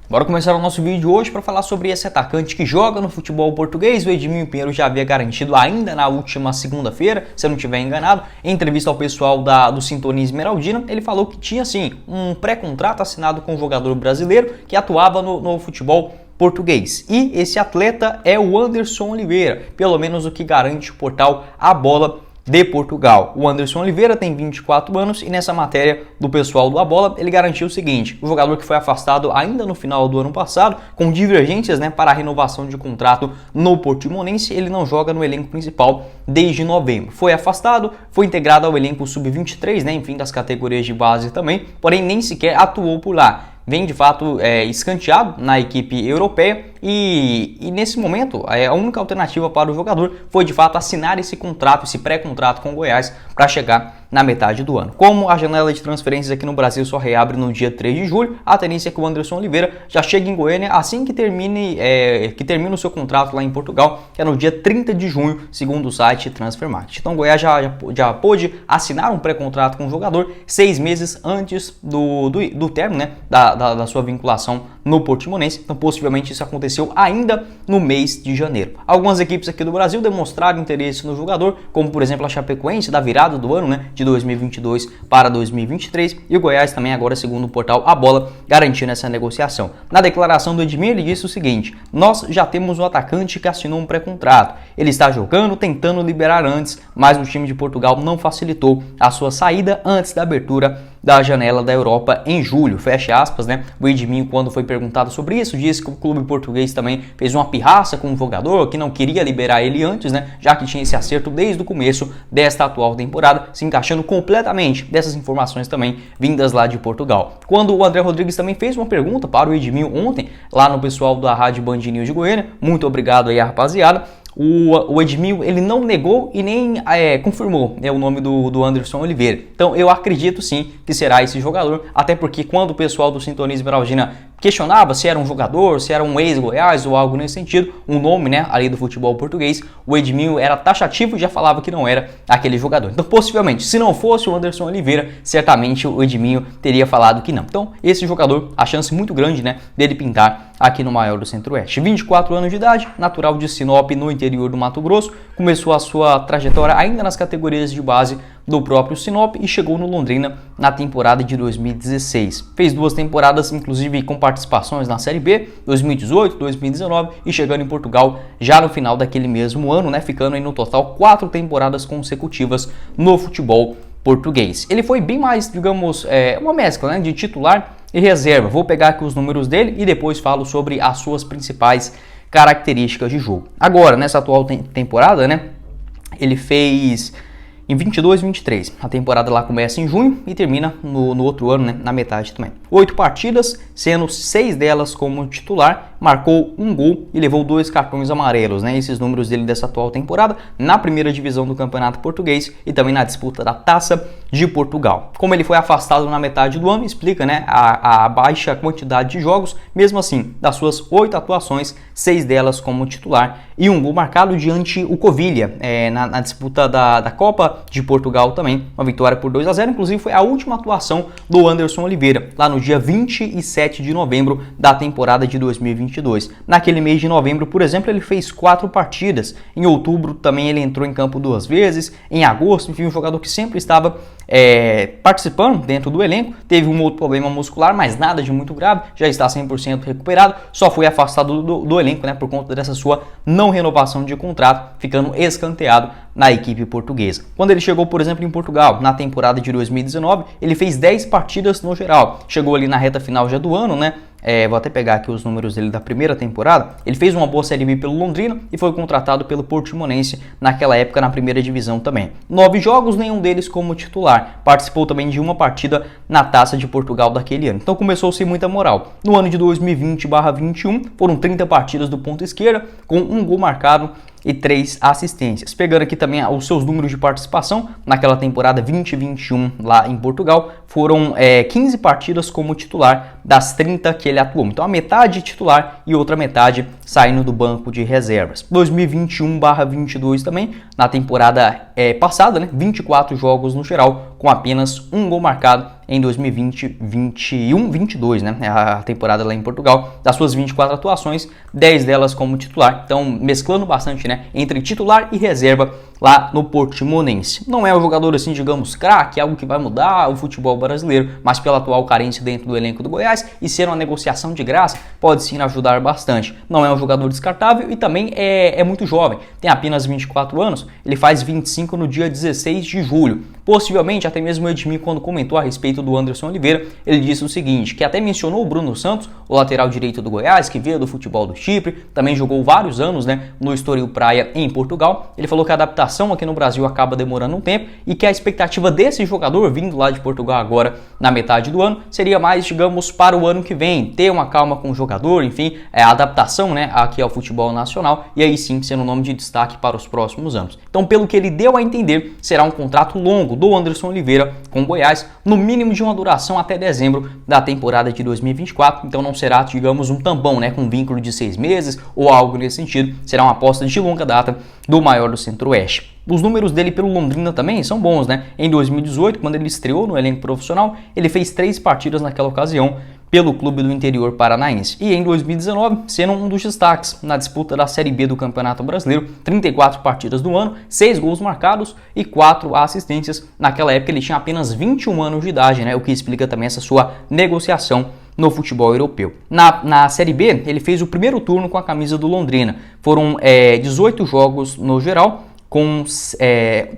Bora começar o nosso vídeo hoje para falar sobre esse atacante que joga no futebol português. O Edmilson Pinheiro já havia garantido ainda na última segunda-feira, se eu não estiver enganado, em entrevista ao pessoal do Sintonia Esmeraldina, ele falou que tinha sim um pré-contrato assinado com um jogador brasileiro que atuava no futebol português. E esse atleta é o Anderson Oliveira, pelo menos o que garante o portal A Bola de Portugal. O Anderson Oliveira tem 24 anos e nessa matéria do pessoal do A Bola, ele garantiu o seguinte: o jogador que foi afastado ainda no final do ano passado, com divergências para a renovação de contrato no Portimonense, ele não joga no elenco principal desde novembro. Foi afastado, foi integrado ao elenco sub-23, enfim, das categorias de base também, porém nem sequer atuou por lá. Vem de fato escanteado na equipe europeia e nesse momento a única alternativa para o jogador foi de fato assinar esse contrato, esse pré-contrato com o Goiás para chegar na metade do ano. Como a janela de transferências aqui no Brasil só reabre no dia 3 de julho, a tendência é que o Anderson Oliveira já chegue em Goiânia assim que termine o seu contrato lá em Portugal, que é no dia 30 de junho, segundo o site Transfermarkt. Então o Goiás já pôde assinar um pré-contrato com o jogador 6 meses antes do término da sua vinculação no Portimonense. Então possivelmente isso aconteceu ainda no mês de janeiro. Algumas equipes aqui do Brasil demonstraram interesse no jogador, como por exemplo a Chapecoense, da virada do ano, de 2022 para 2023, e o Goiás também agora, segundo o portal A Bola, garantindo essa negociação. Na declaração do Edmilson, ele disse o seguinte: nós já temos um atacante que assinou um pré-contrato, ele está jogando, tentando liberar antes, mas o time de Portugal não facilitou a sua saída antes da abertura da janela da Europa em julho, fecha aspas, O Edmilson, quando foi perguntado sobre isso, disse que o clube português também fez uma pirraça com o jogador, que não queria liberar ele antes, já que tinha esse acerto desde o começo desta atual temporada, se encaixando completamente dessas informações também vindas lá de Portugal. Quando o André Rodrigues também fez uma pergunta para o Edmilson ontem, lá no pessoal da Rádio Band News de Goiânia, muito obrigado aí a rapaziada, o Edmilson, ele não negou e nem confirmou o nome do Anderson Oliveira. Então eu acredito sim que será esse jogador, até porque quando o pessoal do Sintonia Esmeraldina questionava se era um jogador, se era um ex-Goiás ou algo nesse sentido, um nome ali do futebol português, o Edmilson era taxativo e já falava que não era aquele jogador. Então possivelmente, se não fosse o Anderson Oliveira, certamente o Edmilson teria falado que não. Então esse jogador, a chance muito grande dele pintar aqui no maior do Centro-Oeste. 24 anos de idade, natural de Sinop, no interior do Mato Grosso, começou a sua trajetória ainda nas categorias de base do próprio Sinop e chegou no Londrina na temporada de 2016. Fez 2 temporadas, inclusive com participações na Série B, 2018, 2019 e chegando em Portugal já no final daquele mesmo ano, ficando aí no total 4 temporadas consecutivas no futebol português. Ele foi bem mais, digamos, uma mescla de titular e reserva. Vou pegar aqui os números dele e depois falo sobre as suas principais características de jogo. Agora, nessa atual temporada, ele fez em 22 e 23. A temporada lá começa em junho e termina no outro ano, na metade também. 8 partidas, sendo 6 delas como titular, marcou 1 gol e levou 2 cartões amarelos, Esses números dele dessa atual temporada, na primeira divisão do Campeonato Português e também na disputa da Taça de Portugal. Como ele foi afastado na metade do ano, explica, a baixa quantidade de jogos, mesmo assim, das suas 8 atuações, 6 delas como titular e 1 gol marcado diante o Covilha, na disputa da Copa de Portugal também, uma vitória por 2-0, inclusive foi a última atuação do Anderson Oliveira, lá no dia 27 de novembro da temporada de 2022. Naquele mês de novembro, por exemplo, ele fez 4 partidas, em outubro também ele entrou em campo 2 vezes, em agosto, enfim, um jogador que sempre estava participando dentro do elenco, teve um outro problema muscular, mas nada de muito grave, já está 100% recuperado, só foi afastado do elenco, por conta dessa sua não renovação de contrato, ficando escanteado na equipe portuguesa. Quando ele chegou, por exemplo, em Portugal, na temporada de 2019, ele fez 10 partidas no geral, chegou ali na reta final já do ano, vou até pegar aqui os números dele da primeira temporada. Ele fez uma boa Série B pelo Londrina e foi contratado pelo Portimonense naquela época na primeira divisão também. 9 jogos, nenhum deles como titular. Participou também de uma partida na Taça de Portugal daquele ano. Então começou sem muita moral. No ano de 2020/21 foram 30 partidas do ponto esquerda, com 1 gol marcado e 3 assistências. Pegando aqui também os seus números de participação, naquela temporada 2021 lá em Portugal, foram 15 partidas como titular das 30 que ele atuou. Então a metade titular e outra metade saindo do banco de reservas. 2021/22 também, na temporada passada, 24 jogos no geral, com apenas um gol marcado em 2020, 21, 22, né? A temporada lá em Portugal. Das suas 24 atuações, 10 delas como titular. Então, mesclando bastante, né, entre titular e reserva lá no Portimonense. Não é um jogador assim, digamos, craque, algo que vai mudar o futebol brasileiro, mas pela atual carência dentro do elenco do Goiás e ser uma negociação de graça, pode sim ajudar bastante. Não é um jogador descartável e também é muito jovem, tem apenas 24 anos, ele faz 25 no dia 16 de julho. Possivelmente, até mesmo o Edmir, quando comentou a respeito do Anderson Oliveira, ele disse o seguinte, que até mencionou o Bruno Santos, o lateral direito do Goiás, que veio do futebol do Chipre, também jogou vários anos, né, no Estoril Praia em Portugal. Ele falou que a adaptação aqui no Brasil acaba demorando um tempo e que a expectativa desse jogador vindo lá de Portugal agora na metade do ano seria mais, digamos, para o ano que vem, ter uma calma com o jogador, enfim, a adaptação, né, aqui ao futebol nacional e aí sim ser um nome de destaque para os próximos anos. Então, pelo que ele deu a entender, será um contrato longo do Anderson Oliveira com o Goiás, no mínimo de uma duração até dezembro da temporada de 2024, então não será, digamos, um tampão, né, com vínculo de 6 meses ou algo nesse sentido, será uma aposta de longa data do maior do Centro-Oeste. Os números dele pelo Londrina também são bons, né? Em 2018, quando ele estreou no elenco profissional, ele fez 3 partidas naquela ocasião pelo clube do interior paranaense. E em 2019, sendo um dos destaques na disputa da Série B do Campeonato Brasileiro, 34 partidas do ano, 6 gols marcados e 4 assistências. Naquela época ele tinha apenas 21 anos de idade, né? O que explica também essa sua negociação no futebol europeu. Na Série B, ele fez o primeiro turno com a camisa do Londrina. Foram 18 jogos no geral, com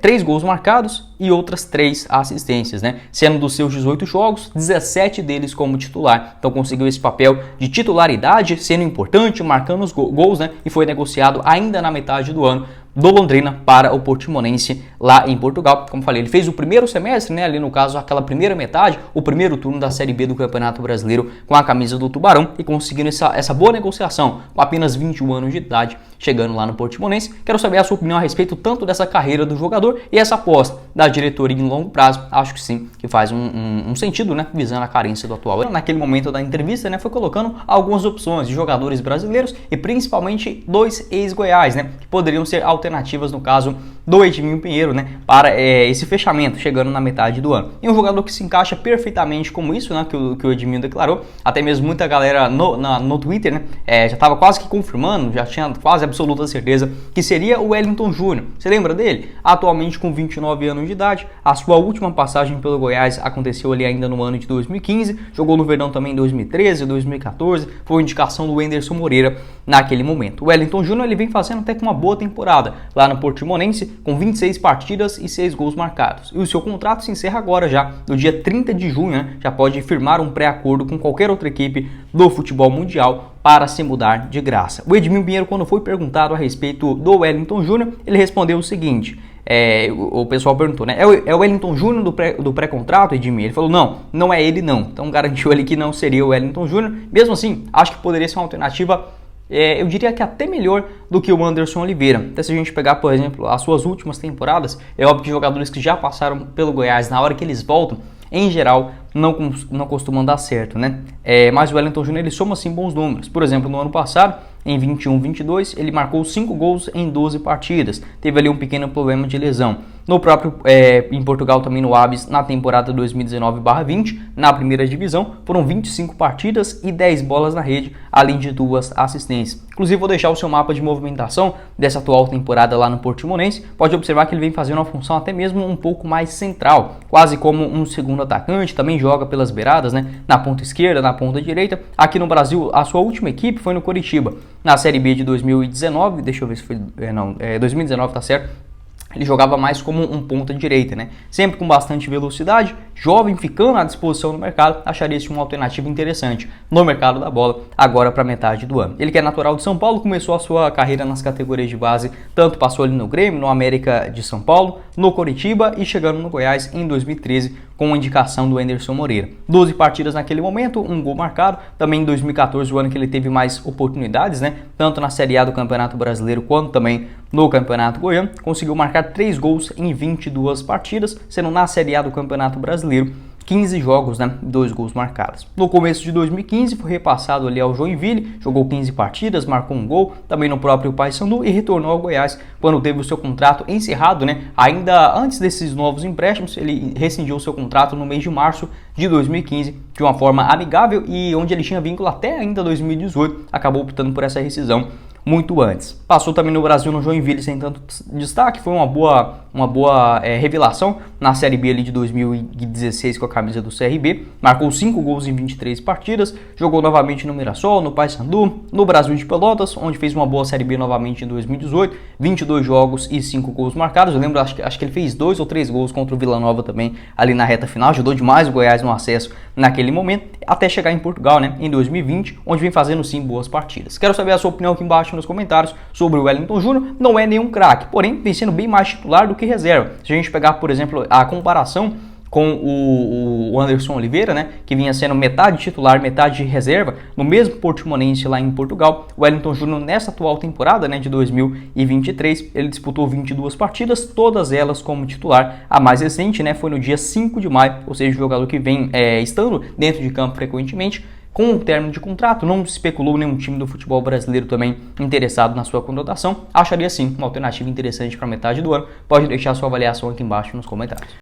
3 gols marcados e outras 3 assistências, né? Sendo dos seus 18 jogos, 17 deles como titular. Então conseguiu esse papel de titularidade, sendo importante, marcando os gols, né? E foi negociado ainda na metade do ano do Londrina para o Portimonense lá em Portugal. Como falei, ele fez o primeiro semestre, né, ali no caso aquela primeira metade, o primeiro turno da Série B do Campeonato Brasileiro com a camisa do Tubarão e conseguindo essa boa negociação com apenas 21 anos de idade, chegando lá no Portimonense. Quero saber a sua opinião a respeito tanto dessa carreira do jogador e essa aposta da diretoria em longo prazo. Acho que sim, que faz um sentido, né, visando a carência do atual. Naquele momento da entrevista, né, foi colocando algumas opções de jogadores brasileiros e principalmente 2 ex-Goiás, né, que poderiam ser alternativas no caso do Edmir Pinheiro, né, para esse fechamento chegando na metade do ano. E um jogador que se encaixa perfeitamente como isso, né, que o Edmir declarou, até mesmo muita galera no Twitter, né, já estava quase que confirmando, já tinha quase absoluta certeza que seria o Wellington Júnior. Você lembra dele? Atualmente com 29 anos de idade, a sua última passagem pelo Goiás aconteceu ali ainda no ano de 2015, jogou no Verdão também em 2013, 2014, foi indicação do Wenderson Moreira naquele momento. O Wellington Júnior ele vem fazendo até com uma boa temporada lá no Portimonense, com 26 partidas e 6 gols marcados. E o seu contrato se encerra agora já, no dia 30 de junho, né? Já pode firmar um pré-acordo com qualquer outra equipe do futebol mundial para se mudar de graça. O Edmir Pinheiro, quando foi perguntado a respeito do Wellington Júnior, ele respondeu o seguinte, o pessoal perguntou, né? É o Wellington Júnior do pré-contrato, Edmir? Ele falou, não é ele não. Então garantiu ali que não seria o Wellington Júnior. Mesmo assim, acho que poderia ser uma alternativa, eu diria que até melhor do que o Anderson Oliveira. Até se a gente pegar, por exemplo, as suas últimas temporadas, é óbvio que jogadores que já passaram pelo Goiás, na hora que eles voltam, em geral, não costumam dar certo, né? Mas o Wellington Júnior, ele soma assim bons números. Por exemplo, no ano passado, em 21-22, ele marcou 5 gols em 12 partidas. Teve ali um pequeno problema de lesão. No próprio, em Portugal também no Aves, na temporada 2019/20, na primeira divisão, foram 25 partidas e 10 bolas na rede, além de 2 assistências. Inclusive, vou deixar o seu mapa de movimentação dessa atual temporada lá no Portimonense. Pode observar que ele vem fazendo uma função até mesmo um pouco mais central, quase como um segundo atacante, também joga pelas beiradas, né, na ponta esquerda, na ponta direita. Aqui no Brasil, a sua última equipe foi no Coritiba, na Série B de 2019, deixa eu ver se foi, 2019 tá certo. Ele jogava mais como um ponta direita, né? Sempre com bastante velocidade, jovem, ficando à disposição no mercado, acharia isso uma alternativa interessante no mercado da bola, agora para metade do ano. Ele que é natural de São Paulo, começou a sua carreira nas categorias de base, tanto passou ali no Grêmio, no América de São Paulo, no Coritiba e chegando no Goiás em 2013, com a indicação do Wenderson Moreira. 12 partidas naquele momento, um gol marcado, também em 2014, o ano que ele teve mais oportunidades, né? Tanto na Série A do Campeonato Brasileiro, quanto também no Campeonato Goiano, conseguiu marcar 3 gols em 22 partidas, sendo na Série A do Campeonato Brasileiro 15 jogos, né, 2 gols marcados. No começo de 2015 foi repassado ali ao Joinville, jogou 15 partidas, marcou um gol, também no próprio Paysandu e retornou ao Goiás quando teve o seu contrato encerrado, né? Ainda antes desses novos empréstimos, ele rescindiu o seu contrato no mês de março de 2015 de uma forma amigável e onde ele tinha vínculo até ainda 2018, acabou optando por essa rescisão muito antes. Passou também no Brasil no Joinville sem tanto destaque, foi uma boa revelação na Série B ali de 2016 com a camisa do CRB, marcou 5 gols em 23 partidas, jogou novamente no Mirassol, no Paysandu, no Brasil de Pelotas, onde fez uma boa Série B novamente em 2018, 22 jogos e 5 gols marcados. Eu lembro, acho que ele fez 2 ou 3 gols contra o Vila Nova também ali na reta final, ajudou demais o Goiás no acesso naquele momento, até chegar em Portugal, né, em 2020, onde vem fazendo sim boas partidas. Quero saber a sua opinião aqui embaixo nos comentários sobre o Wellington Júnior. Não é nenhum craque, porém vem sendo bem mais titular do que reserva. Se a gente pegar, por exemplo, a comparação com o Anderson Oliveira, né, que vinha sendo metade titular, metade reserva, no mesmo Portimonense lá em Portugal, o Wellington Júnior nessa atual temporada, né, de 2023, ele disputou 22 partidas, todas elas como titular. A mais recente, né, foi no dia 5 de maio, ou seja, o jogador que vem estando dentro de campo frequentemente. Com o término de contrato, não se especulou nenhum time do futebol brasileiro também interessado na sua contratação. Acharia sim uma alternativa interessante para metade do ano. Pode deixar sua avaliação aqui embaixo nos comentários.